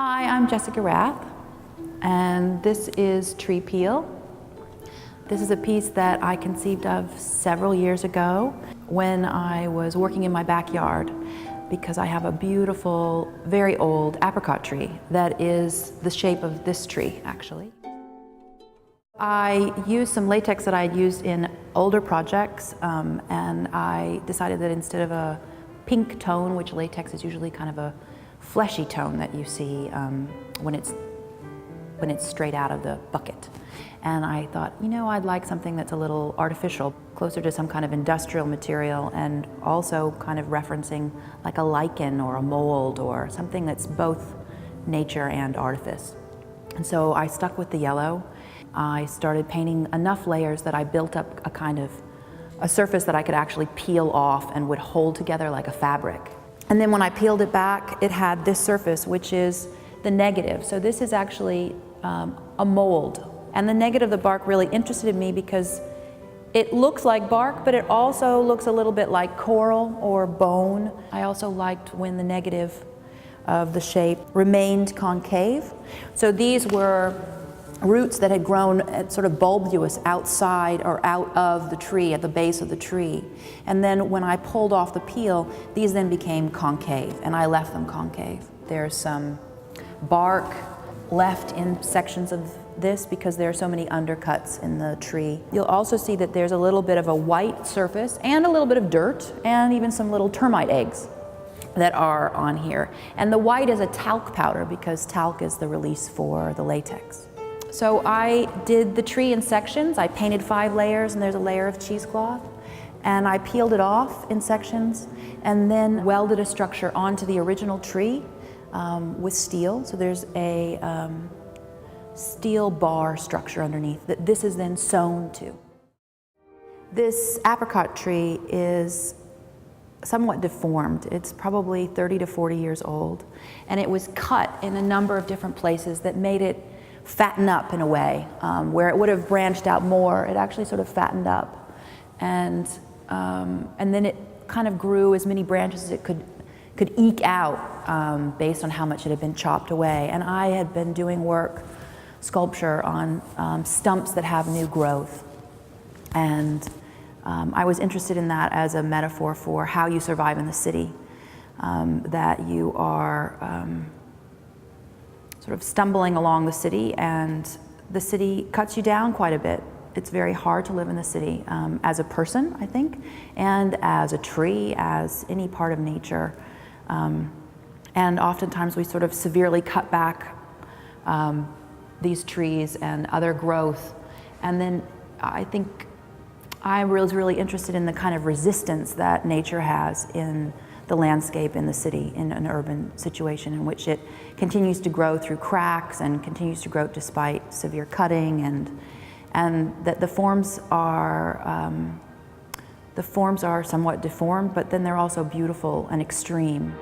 Hi, I'm Jessica Rath, and this is Tree Peel. This is a piece that I conceived of several years ago when I was working in my backyard, because I have a beautiful, very old apricot tree that is the shape of this tree, actually. I used some latex that I had used in older projects, and I decided that instead of a pink tone, which latex is usually kind of a fleshy tone that you see when it's straight out of the bucket. And I thought, you know, I'd like something that's a little artificial, closer to some kind of industrial material, and also kind of referencing like a lichen or a mold or something that's both nature and artifice. And so I stuck with the yellow. I started painting enough layers that I built up a surface that I could actually peel off and would hold together like a fabric. And then when I peeled it back, it had this surface, which is the negative. So this is actually a mold. And the negative of the bark really interested me because it looks like bark, but it also looks a little bit like coral or bone. I also liked when the negative of the shape remained concave. So these were roots that had grown at sort of bulbous outside or out of the tree, at the base of the tree. And then when I pulled off the peel, these then became concave, and I left them concave. There's some bark left in sections of this because there are so many undercuts in the tree. You'll also see that there's a little bit of a white surface and a little bit of dirt and even some little termite eggs that are on here. And the white is a talc powder because talc is the release for the latex. So I did the tree in sections. I painted 5 layers, and there's a layer of cheesecloth. And I peeled it off in sections and then welded a structure onto the original tree with steel. So there's a steel bar structure underneath that this is then sewn to. This apricot tree is somewhat deformed. It's probably 30 to 40 years old. And it was cut in a number of different places that made it fatten up in a way. Where it would have branched out more, it actually sort of fattened up. And then it kind of grew as many branches as it could eke out based on how much it had been chopped away. And I had been doing sculpture on stumps that have new growth. And I was interested in that as a metaphor for how you survive in the city, that you are sort of stumbling along the city, and the city cuts you down quite a bit. It's very hard to live in the city as a person, I think, and as a tree, as any part of nature. And oftentimes we sort of severely cut back these trees and other growth. And then I think I was really interested in the kind of resistance that nature has in the landscape in the city, in an urban situation in which it continues to grow through cracks and continues to grow despite severe cutting, and that the forms are somewhat deformed, but then they're also beautiful and extreme.